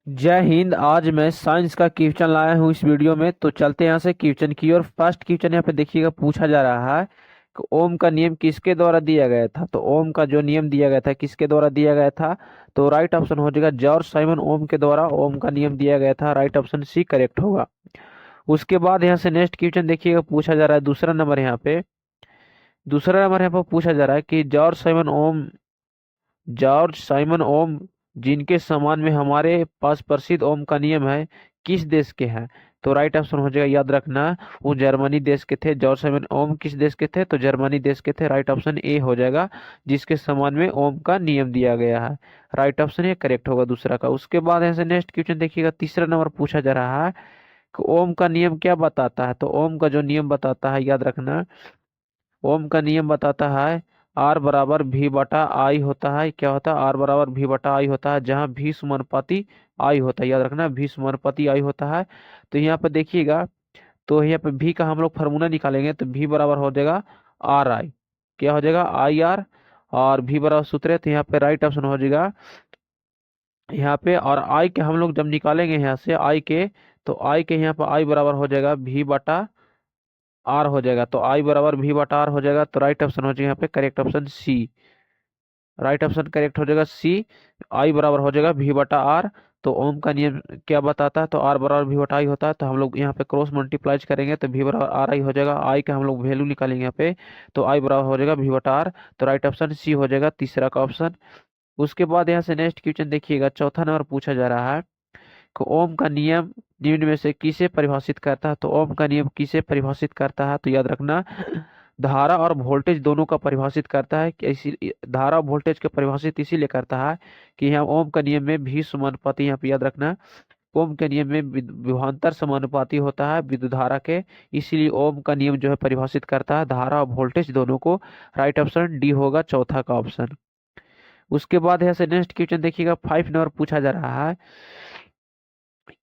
जय हिंद। आज मैं साइंस का क्वेश्चन लाया हूँ इस वीडियो में। तो चलते हैं यहाँ से क्वेश्चन की और फर्स्ट क्वेश्चन यहाँ पे देखिएगा, पूछा जा रहा है कि ओम का नियम किसके द्वारा दिया गया था। तो ओम का जो नियम दिया गया था किसके द्वारा दिया गया था, तो राइट ऑप्शन हो जाएगा जॉर्ज साइमन ओम के द्वारा ओम का नियम दिया गया था। राइट ऑप्शन सी करेक्ट होगा। उसके बाद यहाँ से नेक्स्ट क्वेश्चन देखिएगा, पूछा जा रहा है दूसरा नंबर यहाँ पे। दूसरा नंबर यहाँ पर पूछा जा रहा है कि जॉर्ज साइमन ओम जिनके सम्मान में हमारे पास प्रसिद्ध ओम का नियम है, किस देश के हैं। तो राइट ऑप्शन हो जाएगा, याद रखना, वो जर्मनी देश के थे। जॉर्ज साइमन ओम किस देश के थे, तो जर्मनी देश के थे। राइट ऑप्शन ए हो जाएगा, जिसके सम्मान में ओम का नियम दिया गया है। राइट ऑप्शन ए करेक्ट होगा दूसरा का। उसके बाद ऐसे नेक्स्ट क्वेश्चन देखिएगा, तीसरा नंबर पूछा जा रहा है कि ओम का नियम क्या बताता है। तो ओम का जो नियम बताता है, याद रखना, ओम का नियम बताता है आर बराबर भी बटा आई होता है। क्या होता है, आर बराबर भी बटा आई होता है, जहाँ भी समानुपाती आई होता है। याद रखना, भी समानुपाती आई होता है। तो यहाँ पे देखिएगा, तो यहाँ पे भी का हम लोग फार्मूला निकालेंगे तो भी बराबर हो जाएगा आर आई। क्या हो जाएगा, आई आर। और भी बराबर सूत्र है, तो यहाँ पे राइट ऑप्शन हो जाएगा यहाँ पे। और आई के हम लोग जब निकालेंगे यहाँ से आई के, तो आई के यहाँ पे आई बराबर हो जाएगा भी बटा आर हो जाएगा। तो आई बराबर भी बटा आर हो जाएगा। तो राइट ऑप्शन हो जाएगा यहाँ पे correct option C. Right option correct हो जाएगा सी। आई बराबर हो जाएगा भी बटा आर। तो ओम का नियम क्या बताता है, तो आर बराबर भी बटा आई होता है। तो हम लोग यहाँ पे क्रॉस मल्टीप्लाई करेंगे तो भी बराबर आर आई हो जाएगा। आई का हम लोग वैल्यू निकालेंगे यहाँ पे, तो आई बराबर हो जाएगा भी बटा आर। तो राइट ऑप्शन सी हो जाएगा तीसरा का ऑप्शन। उसके बाद यहाँ से नेक्स्ट क्वेश्चन देखिएगा, चौथा नंबर पूछा जा रहा है कि ओम का नियम निम्न में से किसे परिभाषित करता है। तो ओम का नियम किसे परिभाषित करता है, तो याद रखना, धारा और वोल्टेज दोनों का परिभाषित करता है। कि इसी धारा और वोल्टेज के परिभाषित इसीलिए करता है कि यहाँ ओम का नियम में भी समानुपाती, यहाँ पे याद रखना, ओम के नियम में विभवांतर समानुपाती होता है विद्युत धारा के। इसीलिए ओम का नियम जो है परिभाषित करता है धारा और वोल्टेज दोनों को। राइट ऑप्शन डी होगा चौथा का ऑप्शन। उसके बाद यहाँ से नेक्स्ट क्वेश्चन देखिएगा, 5 नंबर पूछा जा रहा है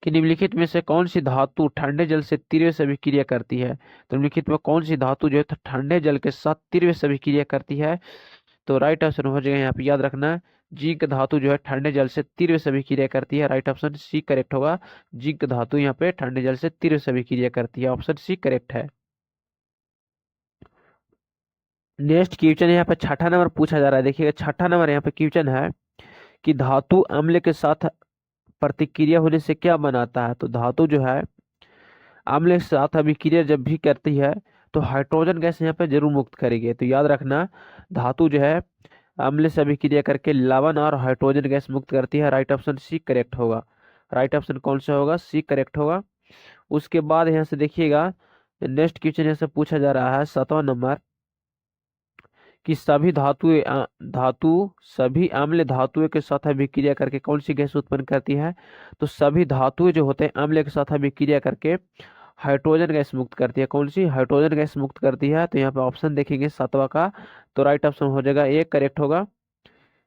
कि निम्नलिखित में से कौन सी धातु ठंडे जल से तीव्र से अभिक्रिया करती है। तो निम्नलिखित में कौन सी धातु जो है ठंडे जल के साथ तीव्र से अभिक्रिया करती है। तो राइट ऑप्शन हो जाएगा यहाँ पे, याद रखना, जिंक धातु जो है ठंडे जल से तीव्र से अभिक्रिया करती है। राइट ऑप्शन सी करेक्ट होगा, जिंक धातु यहाँ पे ठंडे जल से तीव्र से अभिक्रिया करती है। ऑप्शन सी करेक्ट है। नेक्स्ट क्वेश्चन यहाँ पे छठा नंबर पूछा जा रहा है। देखिएगा छठा नंबर यहाँ पे क्वेश्चन है कि धातु अम्ल के साथ प्रतिक्रिया होने से क्या बनाता है। तो धातु जो है अम्ल के साथ अभिक्रिया जब भी करती है तो हाइड्रोजन गैस यहाँ पे जरूर मुक्त करेगी। तो याद रखना, धातु जो है अम्ल से अभिक्रिया करके लवण और हाइड्रोजन गैस मुक्त करती है। राइट ऑप्शन सी करेक्ट होगा। राइट ऑप्शन कौन सा होगा, सी करेक्ट होगा। उसके बाद यहाँ से देखिएगा, नेक्स्ट क्वेश्चन यहाँ से पूछा जा रहा है 7वां नंबर कि सभी अम्ल धातुओं के साथ अभिक्रिया करके कौन सी गैस उत्पन्न करती है। तो सभी धातुएं जो होते हैं अम्ल के साथ अभिक्रिया करके हाइड्रोजन गैस मुक्त करती है। कौन सी हाइड्रोजन गैस मुक्त करती है, तो यहाँ पे ऑप्शन देखेंगे 7वां का। तो राइट ऑप्शन हो जाएगा ए करेक्ट होगा,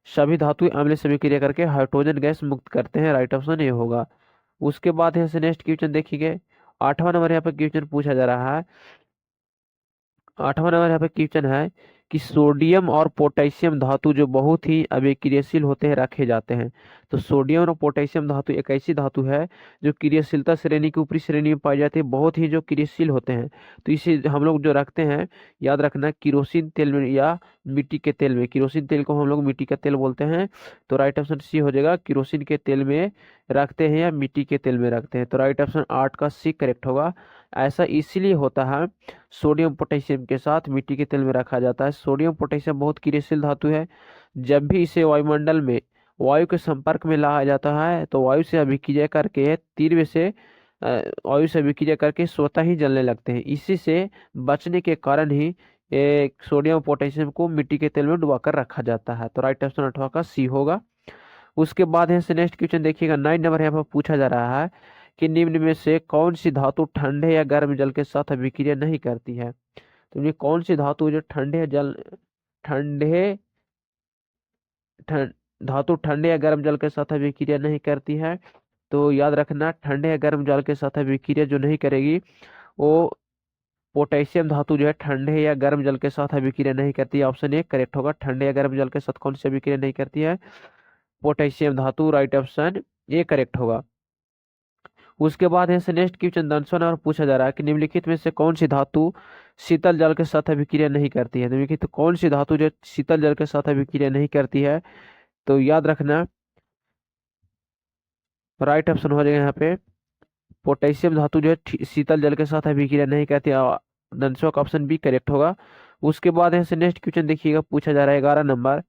सभी धातुएं अम्ल से अभिक्रिया करके हाइड्रोजन गैस मुक्त करते हैं। राइट ऑप्शन ए होगा। उसके बाद यहाँ से नेक्स्ट क्वेश्चन देखिए, 8वां नंबर यहाँ पे क्वेश्चन पूछा जा रहा है। 8वां नंबर यहाँ पे क्वेश्चन है कि सोडियम और पोटेशियम धातु जो बहुत ही अभिक्रियाशील होते हैं रखे जाते हैं। तो सोडियम और पोटेशियम धातु एक ऐसी धातु है जो क्रियाशीलता श्रेणी की ऊपरी श्रेणी में पाई जाती है, बहुत ही जो क्रियाशील होते हैं। तो इसे हम लोग जो रखते हैं, याद रखना, किरोसिन तेल में या मिट्टी के तेल में। किरोसिन तेल को हम लोग मिट्टी का तेल बोलते हैं। तो राइट ऑप्शन सी हो जाएगा, किरोसिन के तेल में रखते हैं या मिट्टी के तेल में रखते हैं। तो राइट ऑप्शन 8 का सी करेक्ट होगा। ऐसा इसीलिए होता है, सोडियम पोटेशियम के साथ मिट्टी के तेल में रखा जाता है। सोडियम पोटेशियम बहुत क्रियाशील धातु है। जब भी इसे वायुमंडल में वायु के संपर्क में लाया जाता है तो वायु से अभिक्रिया करके तीव्र से वायु से अभिक्रिया करके स्वतः ही जलने लगते हैं। इसी से बचने के कारण ही सोडियम पोटेशियम को मिट्टी के तेल में डुबाकर रखा जाता है। तो राइट ऑप्शन 8वां का सी होगा। उसके बाद यहाँ से नेक्स्ट क्वेश्चन देखिएगा, 9 नंबर यहाँ पर पूछा जा रहा है कि निम्न में से कौन सी धातु ठंडे या गर्म जल के साथ अभिक्रिया नहीं करती है। तो ये कौन सी धातु जो ठंडे ठंड धातु ठंडे या गर्म जल के साथ अभिक्रिया नहीं करती है। तो याद रखना, ठंडे या गर्म जल के साथ अभिक्रिया जो नहीं करेगी वो पोटेशियम धातु जो है ठंडे या गर्म जल के साथ अभिक्रिया नहीं करती है। ऑप्शन ए करेक्ट होगा, ठंडे या गर्म जल के साथ कौन सी अभिक्रिया नहीं करती है, पोटेशियम धातु। राइट ऑप्शन ये करेक्ट होगा। उसके बाद यहाँ से नेक्स्ट क्वेश्चन 10 नंबर पूछा जा रहा है कि निम्नलिखित में से कौन सी धातु शीतल जल के साथ अभिक्रिया नहीं करती है। निम्नलिखित कौन सी धातु जो शीतल जल के साथ अभिक्रिया नहीं करती है, तो याद रखना राइट ऑप्शन हो जाएगा यहाँ पे पोटेशियम धातु जो है शीतल जल के साथ अभिक्रिया नहीं करती है। आंसर का ऑप्शन बी करेक्ट होगा। उसके बाद यहाँ से नेक्स्ट क्वेश्चन देखिएगा, पूछा जा रहा है 11 नंबर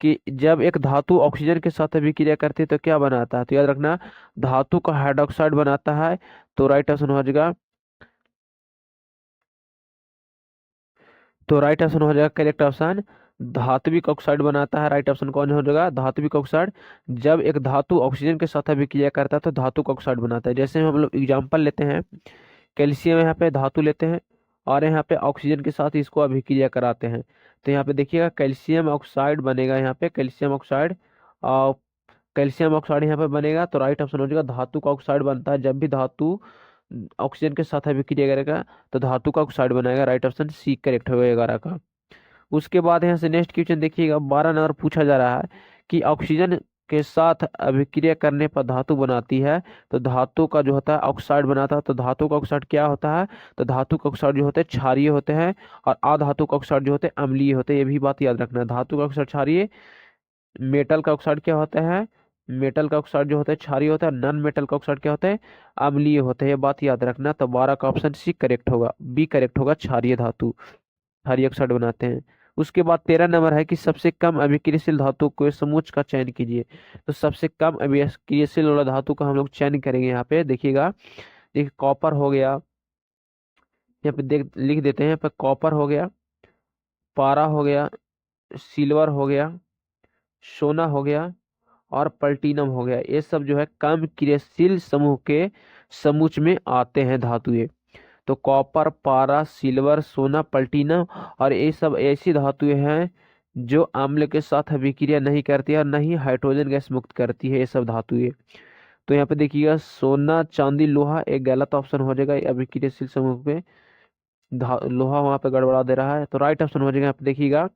कि जब एक धातु ऑक्सीजन के साथ अभिक्रिया करती है तो क्या बनाता है, तो याद रखना धातु का हाइड्रोक्साइड बनाता है। तो राइट ऑप्शन हो जाएगा, तो राइट ऑप्शन हो जाएगा करेक्ट ऑप्शन धात्विक ऑक्साइड बनाता है। राइट ऑप्शन कौन हो जाएगा, धात्विक ऑक्साइड। जब एक धातु ऑक्सीजन के साथ अभिक्रिया करता है तो धातु का ऑक्साइड बनाता है। जैसे हम लोग एग्जांपल लेते हैं, कैल्शियम यहाँ पे धातु लेते हैं और यहाँ पे ऑक्सीजन के साथ इसको अभिक्रिया कराते हैं, तो यहाँ पे देखिएगा कैल्शियम ऑक्साइड बनेगा। यहाँ पे कैल्शियम ऑक्साइड और कैल्शियम ऑक्साइड यहाँ पे बनेगा। तो राइट ऑप्शन हो जाएगा धातु का ऑक्साइड बनता है। जब भी धातु ऑक्सीजन के साथ अभिक्रिया करेगा तो धातु का ऑक्साइड बनाएगा। राइट ऑप्शन सी करेक्ट होगा 11 का। उसके बाद यहाँ से नेक्स्ट क्वेश्चन देखिएगा, 12 नंबर पूछा जा रहा है कि ऑक्सीजन के साथ अभिक्रिया करने पर धातु बनाती है, तो धातु का जो होता है ऑक्साइड बनाता है। तो धातु का ऑक्साइड क्या होता है, तो धातु का ऑक्साइड जो होते हैं क्षारीय होते हैं और अधातु का ऑक्साइड जो होते हैं अम्लीय होते हैं। ये भी बात याद रखना है, धातु का ऑक्साइड क्षारीय, मेटल का ऑक्साइड क्या होता है, मेटल का ऑक्साइड जो होता है क्षारीय होता है, नॉन मेटल का ऑक्साइड क्या होता है, अम्लीय होता है। ये बात याद रखना। तो 12 का ऑप्शन सी करेक्ट होगा, बी करेक्ट होगा, क्षारीय धातु क्षारीय ऑक्साइड बनाते हैं। उसके बाद 13 नंबर है कि सबसे कम अभिक्रियाशील धातु को समूह का चयन कीजिए। तो सबसे कम अभिक्रियाशील वाला धातु का हम लोग चयन करेंगे। यहाँ पे देखिएगा, देखिए कॉपर हो गया, यहाँ पे देख लिख देते हैं, यहाँ पे कॉपर हो गया, पारा हो गया, सिल्वर हो गया, सोना हो गया और प्लैटिनम हो गया। ये सब जो है कम क्रियाशील समूह के समूच में आते हैं धातु ये। तो कॉपर, पारा, सिल्वर, सोना, प्लैटिनम और ये सब ऐसी धातुएं हैं जो अम्ल के साथ अभिक्रिया नहीं करती है और न ही हाइड्रोजन गैस मुक्त करती है, ये सब धातुएं। तो यहाँ पे देखिएगा सोना, चांदी, लोहा एक गलत ऑप्शन हो जाएगा अभिक्रियाशील समूह पे। लोहा वहां पे गड़बड़ा दे रहा है, तो राइट ऑप्शन हो जाएगा। यहाँ पे देखिएगा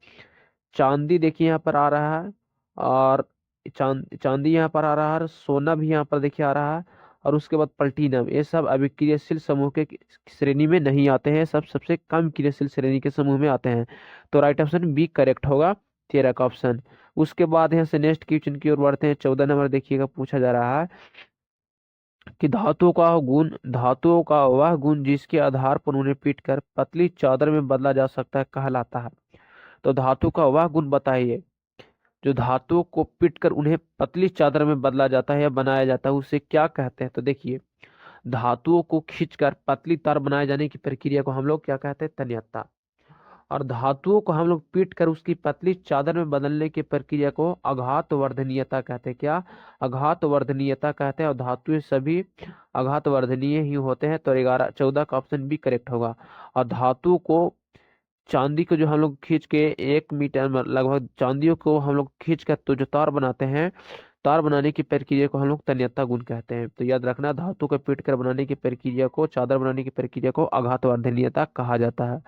चांदी देखिए यहाँ पर आ रहा है और चांदी यहाँ पर आ रहा है, सोना भी यहाँ पर देखिए आ रहा है और उसके बाद प्लैटिनम। ये सब अभिक्रियाशील समूह के श्रेणी में नहीं आते हैं, सब सबसे कम क्रियाशील श्रेणी के समूह में आते हैं। तो राइट ऑप्शन बी करेक्ट होगा, 13 का ऑप्शन। उसके बाद यहाँ से नेक्स्ट क्वेश्चन की ओर बढ़ते हैं। 14 नंबर देखिएगा, पूछा जा रहा है कि धातुओं का वह गुण जिसके आधार पर उन्हें पीटकर पतली चादर में बदला जा सकता है कहलाता है। तो धातु का वह गुण बताइए जो धातुओं को पीटकर उन्हें पतली चादर में बदला जाता है या बनाया जाता है, उसे क्या कहते हैं। तो देखिए धातुओं को खींचकर पतली तार बनाए जाने की प्रक्रिया को हम लोग क्या कहते हैं, तन्यता। और धातुओं को हम लोग पीट कर उसकी पतली चादर में बदलने की प्रक्रिया को आघात वर्धनीयता कहते हैं। क्या, आघात वर्धनीयता कहते हैं। और धातुएं सभी आघात वर्धनीय ही होते हैं। तो 14 का ऑप्शन भी करेक्ट होगा। और धातु को चांदी को जो हम लोग खींच के 1 मीटर लगभग चांदियों को हम लोग खींच कर तो जो तार बनाते हैं, तार बनाने की प्रक्रिया को हम लोग तन्यता गुण कहते हैं। तो याद रखना धातु को पीट कर बनाने की प्रक्रिया को, चादर बनाने की प्रक्रिया को आघात वर्धनीयता कहा जाता है।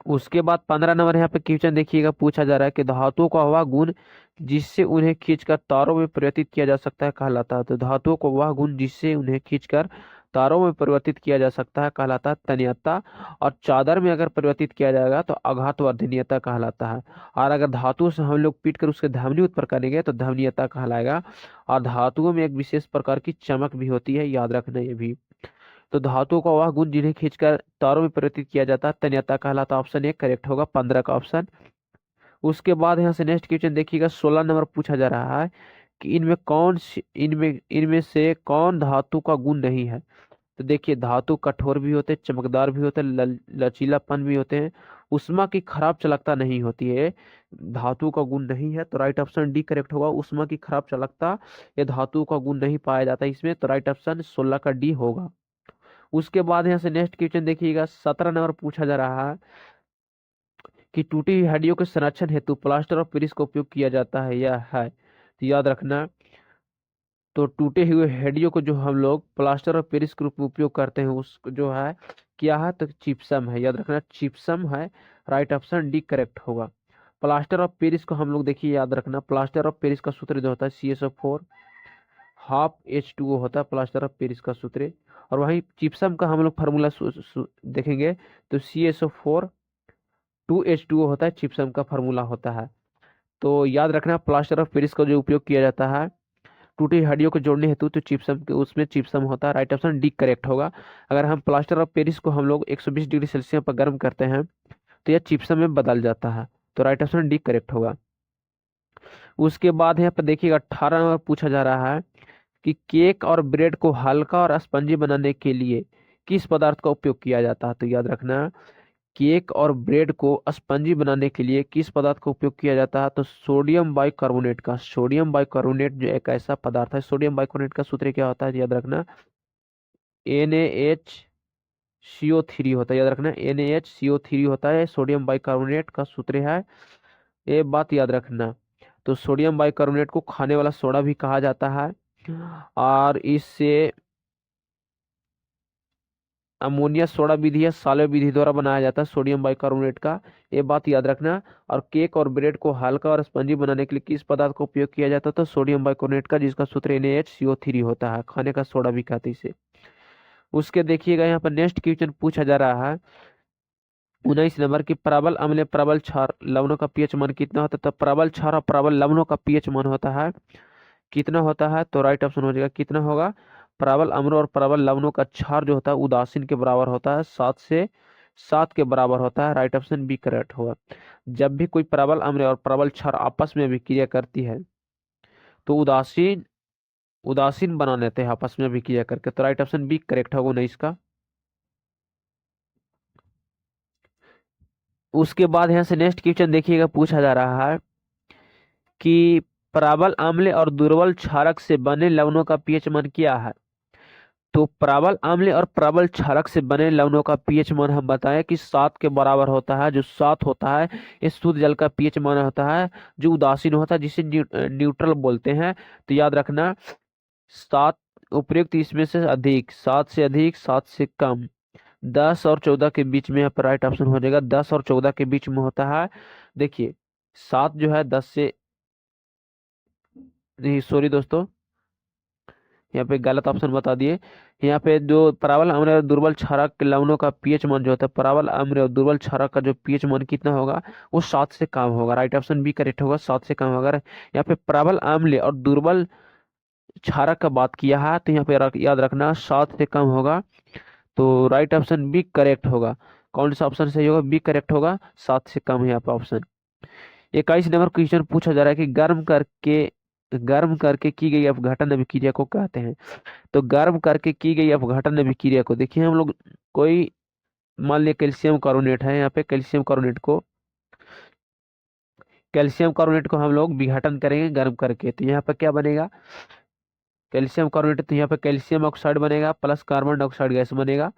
उसके बाद 15 नंबर यहाँ पे क्वेश्चन देखिएगा, पूछा जा रहा है कि धातुओं का वह गुण जिससे उन्हें खींचकर तारों में परिवर्तित किया जा सकता है कहलाता है। तो धातुओं को वह गुण जिससे उन्हें खींचकर तारों में परिवर्तित किया जा सकता है कहलाता है तन्यता। और चादर में अगर परिवर्तित किया जाएगा तो आघात वर्धनीयता कहलाता है। और अगर धातु से हम लोग पीट कर उसके ध्वनि उत्पन्न करेंगे तो ध्वनीयता कहलाएगा। और धातुओं में एक विशेष प्रकार की चमक भी होती है, याद रखना ये भी। तो धातुओं का वह गुण जिन्हें खींचकर तारों में परिवर्तित किया जाता है तन्यता कहलाता। ऑप्शन ए करेक्ट होगा, 15 का ऑप्शन। उसके बाद यहाँ से नेक्स्ट क्वेश्चन देखिएगा, 16 नंबर पूछा जा रहा है कि इनमें इनमें से कौन धातु का गुण नहीं है। तो देखिए धातु कठोर भी होते हैं, चमकदार भी होते हैं, लचीलापन भी होते हैं, उष्मा की खराब चालकता नहीं होती है, धातु का गुण नहीं है। तो राइट ऑप्शन डी करेक्ट होगा, उष्मा की खराब चालकता ये धातु का गुण नहीं पाया जाता इसमें। तो राइट ऑप्शन 16 का डी होगा। उसके बाद यहाँ से नेक्स्ट क्वेश्चन देखिएगा, 17 नंबर पूछा जा रहा है कि टूटी हुई हड्डियों के संरक्षण हेतु प्लास्टर ऑफ पेरिस का उपयोग किया जाता है या है। तो याद रखना, तो टूटे हुए हड्डियों को जो हम लोग प्लास्टर ऑफ पेरिस के रूप में उपयोग करते हैं उस जो है क्या है, तो चिप्सम है। याद रखना चिप्सम है, राइट ऑप्शन डी करेक्ट होगा। प्लास्टर ऑफ पेरिस को हम लोग देखिए याद रखना, प्लास्टर ऑफ पेरिस का सूत्र जो होता है CSO4 हाफ H2O होता है प्लास्टर ऑफ पेरिस का सूत्र। और वहीं चिप्सम का हम लोग फार्मूला देखेंगे तो CSO4 2H2O होता है, चिप्सम का फार्मूला होता है। तो याद रखना प्लास्टर ऑफ पेरिस का जो उपयोग किया जाता है टूटी हड्डियों को जोड़ने हेतु, तो चिप्सम के उसमें चिप्सम होता है। राइट ऑप्शन डी करेक्ट होगा। अगर हम प्लास्टर ऑफ पेरिस को हम लोग 120 डिग्री सेल्सियस पर गर्म करते हैं तो यह चिप्सम में बदल जाता है। तो राइट ऑप्शन डी करेक्ट होगा। उसके बाद यहाँ पर देखिएगा 18 नंबर पूछा जा रहा है कि केक और ब्रेड को हल्का और स्पंजी बनाने के लिए किस पदार्थ का उपयोग किया जाता है। तो याद रखना केक और ब्रेड को स्पंजी बनाने के लिए किस पदार्थ का उपयोग किया जाता है, तो सोडियम बाइकार्बोनेट का। सोडियम बाइकार्बोनेट जो एक ऐसा पदार्थ है, सोडियम बाइकार्बोनेट का सूत्र क्या होता है याद रखना NaHCO3 होता है। याद रखना NaHCO3 होता है, सोडियम बाइकार्बोनेट का सूत्र है, ये बात याद रखना। तो सोडियम बाइकार्बोनेट को खाने वाला सोडा भी कहा जाता है और इससे अमोनिया सोडा विधि या साल्वे विधि द्वारा बनाया जाता है सोडियम बाइकार्बोनेट का, ये बात याद रखना। और केक और ब्रेड को हल्का और स्पंजी बनाने के लिए किस पदार्थ का उपयोग किया जाता है, तो सोडियम बाइकार्बोनेट का, जिसका सूत्र NaHCO3 होता है, खाने का सोडा भी कहते हैं इसे। उसके देखिएगा यहाँ पर नेक्स्ट क्वेश्चन पूछा जा रहा है 19 नंबर की प्रबल अम्ल प्रबल क्षार लवणों का पीएच मान कितना होता है। तो प्रबल क्षार और प्रबल लवणों का पीएच मान होता है कितना होता है, तो राइट ऑप्शन हो जाएगा कितना होगा, प्रबल अम्ल और प्रबल लवणों का क्षार जो होता है उदासीन के बराबर होता है, 7 के बराबर होता है। राइट ऑप्शन बी करेक्ट होगा। जब भी कोई प्रबल अम्ल और प्रबल क्षार आपस में अभिक्रिया करती है तो उदासीन उदासीन बना लेते हैं आपस में अभिक्रिया करके। तो राइट ऑप्शन बी करेक्ट होगा 19 का। उसके बाद यहाँ से नेक्स्ट क्वेश्चन देखिएगा पूछा जा रहा है कि प्रबल अम्ल और दुर्बल क्षारक से बने लवणों का पीएच मान क्या है। तो प्रबल अम्ल और प्रबल क्षारक से बने लवणों का पीएच मान हम बताएं कि 7 के बराबर होता है। जो 7 होता है ये शुद्ध जल का पीएच मान होता है, जो उदासीन होता है जिसे न्यूट्रल बोलते हैं। तो याद रखना 7 उपयुक्त, इसमें से अधिक, 7 से अधिक, 7 से कम, 10 और 14 के बीच में यहाँ पर राइट ऑप्शन हो जाएगा, 10 और 14 के बीच में होता है। देखिए 7 जो है 10 से, नहीं सॉरी दोस्तों, यहाँ पे गलत ऑप्शन बता दिए। यहाँ पे जो प्रबल अम्ल और दुर्बल क्षारक के लवणों का पीएच मान जो होता है, प्रबल अम्ल और दुर्बल क्षारक का जो पीएच मान कितना होगा, वो 7 से कम होगा। राइट ऑप्शन बी करेक्ट होगा, 7 से कम होगा। अगर यहाँ पे प्रबल अम्ल और दुर्बल क्षारक का बात किया है तो यहाँ पे याद रखना 7 से कम होगा। तो राइट ऑप्शन बी करेक्ट होगा। कौन सा ऑप्शन सही होगा, बी करेक्ट होगा, 7 से कम है यहाँ पे ऑप्शन। 21 नंबर क्वेश्चन पूछा जा रहा है कि गर्म करके की गई अपघटन अभिक्रिया को कहते हैं। तो गर्म करके की गई अपघटन अभिक्रिया को देखिए हम लोग, कोई मान लिया कैल्शियम कार्बोनेट है, यहाँ पे कैल्शियम कार्बोनेट को हम लोग विघटन करेंगे गर्म करके, तो यहाँ पे क्या बनेगा, कैल्शियम कार्बोनेट, तो यहाँ पे कैल्शियम ऑक्साइड बनेगा प्लस कार्बन डाइऑक्साइड गैस बनेगा।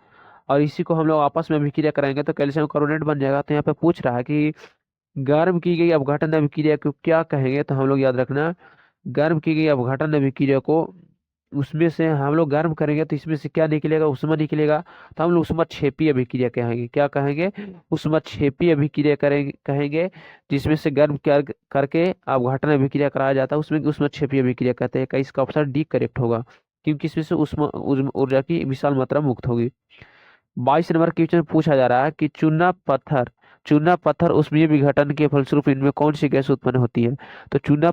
और इसी को हम लोग आपस में अभिक्रिया कराएंगे तो कैल्शियम कार्बोनेट बन जाएगा। तो यहाँ पे पूछ रहा है कि गर्म की गई अपघटन अभिक्रिया को क्या कहेंगे, तो हम लोग याद रखना गर्म की गई अपघटन अभिक्रिया को, उसमें से हम लोग गर्म करेंगे तो इसमें से क्या निकलेगा, उष्मा निकलेगा, तो हम लोग उष्माक्षेपी अभिक्रिया कहेंगे। क्या कहेंगे, उष्माक्षेपी अभिक्रिया करेंगे कहेंगे, जिसमें से गर्म करके अपघटन अभिक्रिया कराया जाता है उसमें उष्माक्षेपी अभिक्रिया कहते हैं। इसका ऑप्शन डी करेक्ट होगा, क्योंकि इसमें से ऊर्जा की विशाल मात्रा मुक्त होगी। 22 नंबर क्वेश्चन पूछा जा रहा है कि चूना पत्थर ऊष्मीय विघटन के फलस्वरूप इनमें कौन सी गैस उत्पन्न होती है। तो चूना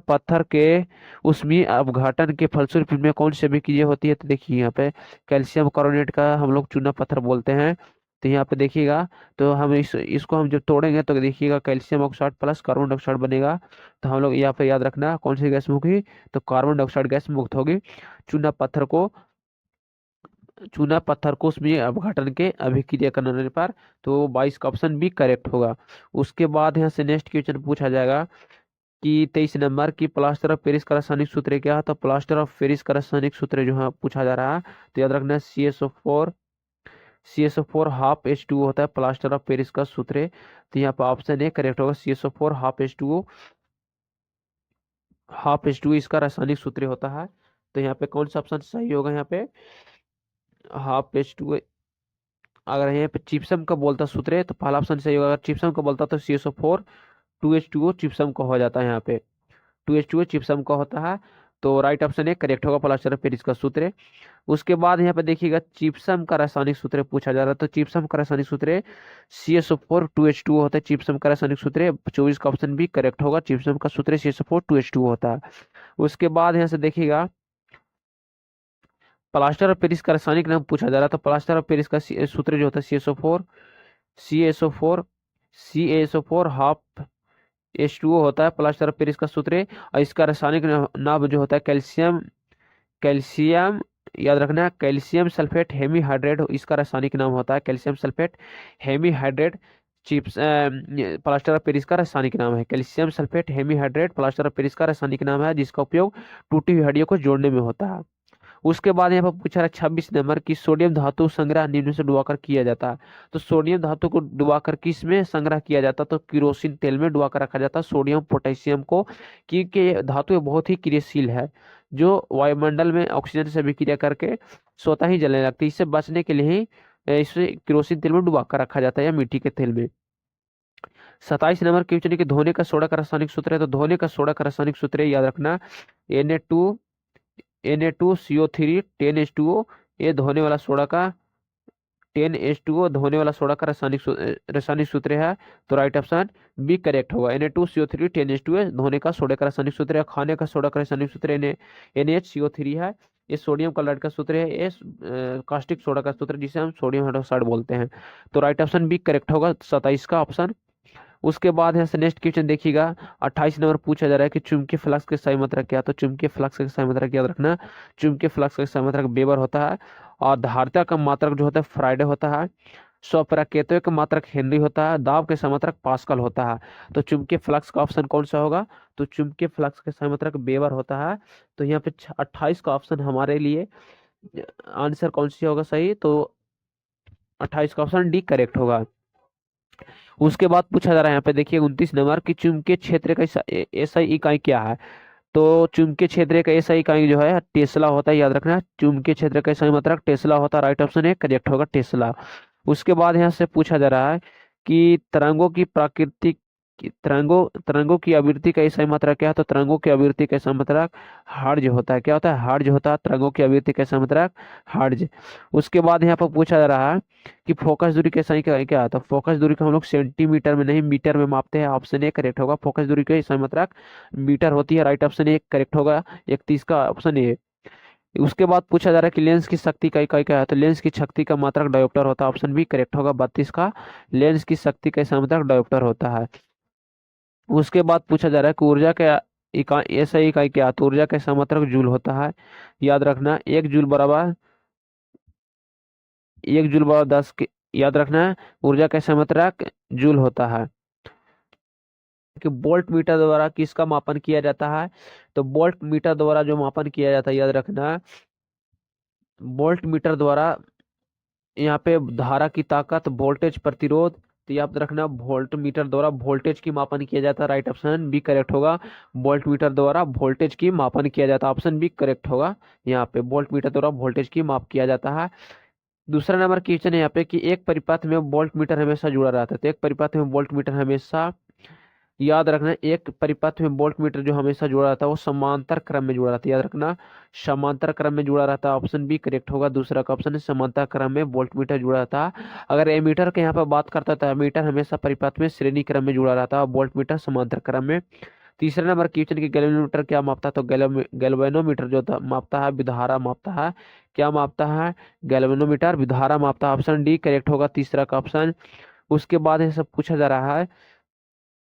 पत्थर के ऊष्मीय अपघटन के फलस्वरूप इनमें कौन सी अभिक्रिया होती है। तो देखिए यहाँ पे कैल्शियम कार्बोनेट का हम लोग चूना पत्थर बोलते हैं। तो यहाँ पे देखिएगा, तो हम इसको हम जब तोड़ेंगे तो देखिएगा calcium oxide plus carbon dioxide बनेगा। तो हम लोग यहाँ पे याद रखना कौन सी गैस मुक्त होगी, तो कार्बन डाइऑक्साइड गैस मुक्त होगी चूना पत्थर को चूना पत्थर को उसमें अपघटन के अभिक्रिया करने पर। तो 22 का ऑप्शन भी करेक्ट होगा। उसके बाद यहाँ से नेक्स्ट क्वेश्चन पूछा जाएगा कि 23 नंबर की प्लास्टर ऑफ पेरिस का रासायनिक सूत्र क्या है। तो प्लास्टर ऑफ पेरिस का रासायनिक सूत्र जो है पूछा जा रहा है, तो याद रखना CSO4 हाफ H2O होता है प्लास्टर ऑफ पेरिस का सूत्र। तो यहाँ पर ऑप्शन ए करेक्ट होगा, CSO4 हाफ H2O इसका रासायनिक सूत्र होता है। तो यहाँ पे कौन सा ऑप्शन सही होगा, यहाँ पे हाफ H2O अगर यहाँ पे चिप्सम का बोलता सूत्र है तो पहला ऑप्शन सही होगा। अगर चिप्सम का बोलता तो CSO4 2H2O चिप्सम का हो जाता है। यहाँ पे 2H2O चिप्सम का होता है। तो राइट ऑप्शन है करेक्ट होगा, प्लास्टर ऑफ पेरिस का सूत्र है। उसके बाद यहाँ पे देखिएगा चिप्सम का रासायनिक सूत्र पूछा जा रहा है, तो चिप्सम का रासायनिक सूत्र है CSO4 2H2O होता है। चिप्सम का रासायनिक सूत्र है 24 का ऑप्शन भी करेक्ट होगा। चिप्सम का सूत्र CSO4 2H2O होता है। उसके बाद यहाँ से देखिएगा प्लास्टर ऑफ पेरिस का रासायनिक नाम पूछा जा रहा है, तो प्लास्टर ऑफ पेरिस का सूत्र जो होता है CSO4 CaSO4 हाफ H2O होता है। प्लास्टर ऑफ पेरिस का सूत्र है। और इसका रासायनिक नाम जो होता है कैल्शियम कैल्शियम याद रखना, कैल्शियम सल्फेट हेमीहाइड्रेट इसका रासायनिक नाम होता है। Calcium sulphate hemihydrate chips plaster of Paris का रासायनिक नाम है। Calcium sulphate hemihydrate plaster of Paris का रासायनिक नाम है, जिसका उपयोग टूटी हुई हड्डियों को जोड़ने में होता है। उसके बाद यहाँ पर पूछा है 26 नंबर की सोडियम धातु संग्रह निम्न से डुबाकर किया जाता है। तो सोडियम धातु को डुबाकर किस में संग्रह किया जाता है, तो किरोसिन तेल में डुबाकर रखा जाता है सोडियम पोटेशियम को, क्योंकि ये धातु बहुत ही क्रियाशील है, जो वायुमंडल में ऑक्सीजन से विक्रिया करके स्वतः ही जलने लगती है। इससे बचने के लिए ही इसे किरोसिन तेल में डुबाकर रखा जाता है या मिट्टी के तेल में। 27 नंबर क्वेश्चन की धोने का सोडा का रासायनिक सूत्र है, तो धोने का सोडा का रासायनिक सूत्र है याद रखना Na2CO3 10H2O। ये धोने वाला सोडा का 10H2O धोने वाला सोडा का रासायनिक सूत्र है। तो राइट ऑप्शन बी करेक्ट होगा। Na2CO3 10H2O धोने का सोडा का रासायनिक सूत्र है। खाने का सोडा का रासायनिक सूत्र NaHCO3 है। ये सोडियम क्लोराइड का सूत्र है। ये कास्टिक सोडा का सूत्र जिसे हम सोडियम हाइड्रोक्साइड बोलते हैं। तो राइट ऑप्शन बी करेक्ट होगा, 27 का ऑप्शन। उसके बाद यहाँ से नेक्स्ट क्वेश्चन देखिएगा 28 नंबर पूछा जा रहा है कि चुंबकीय फ्लक्स की सही मात्रक क्या। तो चुंबकीय फ्लक्स का सही मात्रक याद रखना, चुंबकीय फ्लक्स का सही मात्रक वेबर होता है। और धारिता का मात्रक जो होता है फ्राइडे होता है। स्वपराकेतव्य का मात्रक हेनरी होता है। दाब के सममात्रक पास्कल होता है। तो चुंबकीय फ्लक्स का ऑप्शन कौन सा होगा, तो चुंबकीय फ्लक्स का सही मात्रक वेबर होता है। तो यहाँ पे 28 का ऑप्शन हमारे लिए आंसर कौन सी होगा सही, तो 28 का ऑप्शन डी करेक्ट होगा। उसके बाद पूछा जा रहा है यहाँ पे देखिए 29 नंबर की चुंबकीय क्षेत्र का एसआई इकाई क्या है। तो चुंबकीय क्षेत्र का एसआई इकाई जो है टेस्ला होता है, याद रखना। चुंबकीय क्षेत्र का एसआई मात्रक टेस्ला होता है। राइट ऑप्शन है करेक्ट होगा टेस्ला। उसके बाद यहाँ से पूछा जा रहा है कि तरंगों की आवृत्ति का सही मात्रक क्या है। तो तरंगों की आवृत्ति का सही मात्रक हर्ट्ज होता है। क्या होता है, हर्ट्ज होता है। तरंगों की आवृत्ति का सही मात्रक हर्ट्ज। उसके बाद यहाँ पर पूछा जा रहा है कि फोकस दूरी का सही क्या है। तो फोकस दूरी को हम लोग सेंटीमीटर में नहीं मीटर में मापते हैं। ऑप्शन ए करेक्ट होगा। फोकस दूरी का सही मात्रक मीटर होती है। राइट ऑप्शन ए करेक्ट होगा, 31 का ऑप्शन ए। उसके बाद पूछा जा रहा है कि लेंस की शक्ति का इकाई क्या है। तो लेंस की शक्ति का मात्रक डायोप्टर होता है। ऑप्शन बी करेक्ट होगा, 32 का। लेंस की शक्ति का सही मात्रक डायोप्टर होता है। उसके बाद पूछा जा रहा है कि ऊर्जा का इकाई ऐसा इकाई क्या है। तो ऊर्जा का सही मात्रक जूल होता है। याद रखना 1 जूल बराबर 10 के, याद रखना है ऊर्जा का सही मात्रक जूल होता है। कि वोल्ट मीटर द्वारा किसका मापन किया जाता है। तो वोल्ट मीटर द्वारा जो मापन किया जाता है, याद रखना वोल्ट मीटर द्वारा यहाँ पे धारा की ताकत वोल्टेज प्रतिरोध, तो याद रखना वोल्ट मीटर द्वारा वोल्टेज की मापन किया जाता है। राइट ऑप्शन बी करेक्ट होगा। वोल्ट मीटर द्वारा वोल्टेज की मापन किया जाता है। ऑप्शन बी करेक्ट होगा। यहाँ पे वोल्ट मीटर द्वारा वोल्टेज की माप किया जाता है। दूसरा नंबर क्वेश्चन है यहाँ पे कि एक परिपथ में वोल्ट मीटर हमेशा जुड़ा रहता है। तो एक परिपथ में वोल्ट मीटर हमेशा, याद रखना एक परिपथ में वोल्ट मीटर जो हमेशा जुड़ा रहता है वो समांतर क्रम में जुड़ा रहता है। याद रखना समांतर क्रम में जुड़ा रहता है। ऑप्शन बी करेक्ट होगा। दूसरा का ऑप्शन है समांतर क्रम में वोल्ट मीटर जुड़ा रहता है। अगर एमीटर के यहाँ पर बात करता है तो एमीटर हमेशा परिपथ में श्रेणी क्रम में जुड़ा रहता है, वोल्ट मीटर समांतर क्रम में। तीसरा नंबर क्वेश्चन की गैल्वेनोमीटर क्या मापता है। तो गैल्वेनोमीटर जो मापता है विधारा मापता है। क्या मापता है, गैल्वेनोमीटर विधारा मापता है। ऑप्शन डी करेक्ट होगा, तीसरा का ऑप्शन। उसके बाद ये सब पूछा जा रहा है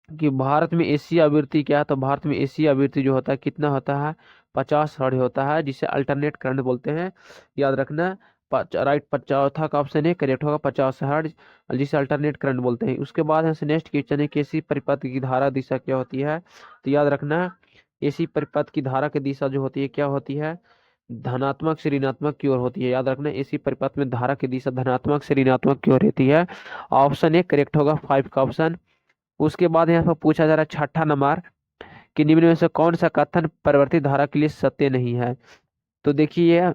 कि भारत में एसी आवृत्ति क्या है। तो भारत में एसी आवृत्ति जो होता है कितना होता है, 50 हर्ट्ज होता है, जिसे अल्टरनेट करंट बोलते हैं। याद रखना राइट चौथा का ऑप्शन है करेक्ट होगा, 50 हर्ट्ज, जिसे अल्टरनेट करंट बोलते हैं। उसके बाद यहाँ से नेक्स्ट क्वेश्चन है कि एसी परिपथ की धारा दिशा क्या होती है। तो याद रखना एसी परिपथ की धारा की दिशा जो होती है क्या होती है, धनात्मक से ऋणात्मक की ओर होती है। याद रखना एसी परिपथ में धारा की दिशा धनात्मक से ऋणात्मक की ओर रहती है। ऑप्शन ए करेक्ट होगा, 5 का ऑप्शन। उसके बाद यहाँ पर पूछा जा रहा है छठा नंबर कि निम्न में से कौन सा कथन परिवर्तित धारा के लिए सत्य नहीं है। तो देखिए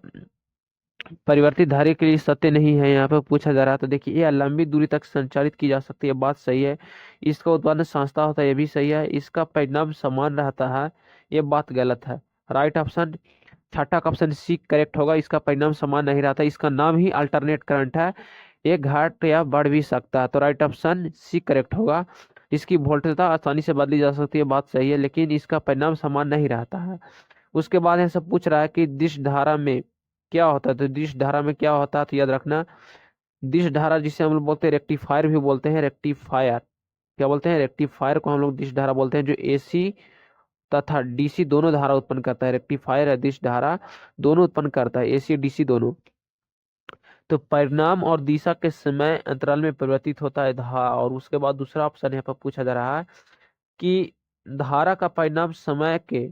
परिवर्तित धारा के लिए सत्य नहीं है यहाँ पे पूछा जा रहा है। तो देखिए ये लंबी दूरी तक संचारित की जा सकती है, बात सही है। इसका उत्पादन संस्था होता है, ये भी सही है। इसका परिणाम समान रहता है, ये बात गलत है। राइट ऑप्शन छठा का ऑप्शन सी करेक्ट होगा। इसका परिणाम समान नहीं रहता, इसका नाम ही अल्टरनेट करंट है, ये घट या बढ़ भी सकता है। तो राइट ऑप्शन सी करेक्ट होगा। इसकी वोल्टेजता आसानी से बदली जा सकती है, बात सही है, लेकिन इसका परिणाम समान नहीं रहता है। उसके बाद ऐसा पूछ रहा है कि दिश धारा में क्या होता है। तो दिश धारा में क्या होता है, तो याद रखना दिश धारा जिसे हम लोग बोलते हैं रेक्टिफायर भी बोलते हैं, रेक्टिफायर क्या बोलते हैं, रेक्टिफायर को हम लोग दिश धारा बोलते हैं, जो एसी तथा डीसी दोनों धारा उत्पन्न करता है। रेक्टिफायर है दिश धारा दोनों उत्पन्न करता है, एसी डीसी दोनों। तो परिणाम और दिशा के समय अंतराल में परिवर्तित होता है धारा। और उसके बाद दूसरा ऑप्शन यहाँ पर पूछा जा रहा है कि धारा का परिणाम समय के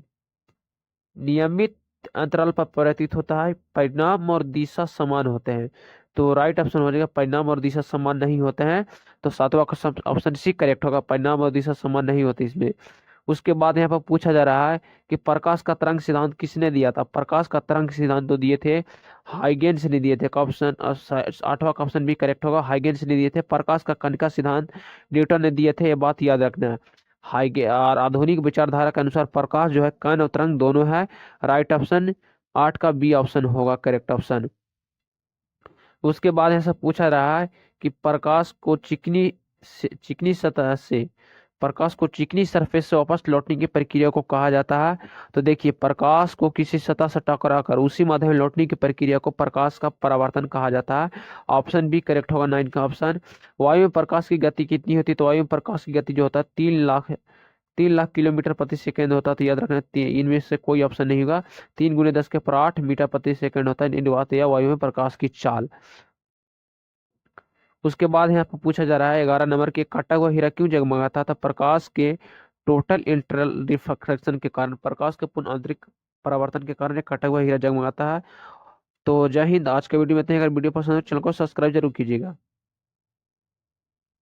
नियमित अंतराल पर परिवर्तित होता है, परिणाम और दिशा समान होते हैं। तो राइट ऑप्शन हो जाएगा परिणाम और दिशा समान नहीं होते हैं। तो सातवां ऑप्शन सी करेक्ट होगा, परिणाम और दिशा समान नहीं होती इसमें। उसके बाद यहाँ पर पूछा जा रहा है कि प्रकाश का तरंग सिद्धांत किसने दिया था। प्रकाश का तरंग सिद्धांत तो दिए थे हाइगेन्स ने दिए थे। ऑप्शन आठवां का ऑप्शन भी करेक्ट होगा, हाइगेन्स ने दिए थे। प्रकाश का कणिका सिद्धांत न्यूटन ने दिए थे, ये बात याद रखना है। हाइगे और आधुनिक विचारधारा के अनुसार प्रकाश जो है कण और तरंग दोनों है। राइट ऑप्शन आठ का बी ऑप्शन होगा करेक्ट ऑप्शन। उसके बाद ऐसा पूछा रहा है कि चिकनी सतह से प्रकाश को चिकनी सरफेस से वापस लौटने की प्रक्रिया को कहा जाता है। तो देखिए प्रकाश को किसी सतह से टकरा कर उसी माध्यम में लौटने की प्रक्रिया को प्रकाश का परावर्तन कहा जाता है। ऑप्शन बी करेक्ट होगा, 9 का ऑप्शन। वायु में प्रकाश की गति कितनी होती है। तो वायु में प्रकाश की गति जो होता है 3 लाख किलोमीटर प्रति सेकेंड होता है। तो याद रखना इनमें से कोई ऑप्शन नहीं होगा। 3 × 10⁸ मीटर प्रति सेकेंड होता है। बात यह वायु में प्रकाश की चाल। उसके बाद यहाँ पर पूछा जा रहा है 11 नंबर के कटा हुआ हीरा क्यों जगमगाता था। प्रकाश के टोटल इंटरनल रिफ्रैक्शन के कारण, प्रकाश के पूर्ण आंतरिक परावर्तन के कारण ये कटा हुआ हीरा जगमगाता है। तो जय हिंद। आज के वीडियो में इतना ही। अगर वीडियो पसंद हो चैनल को सब्सक्राइब जरूर कीजिएगा।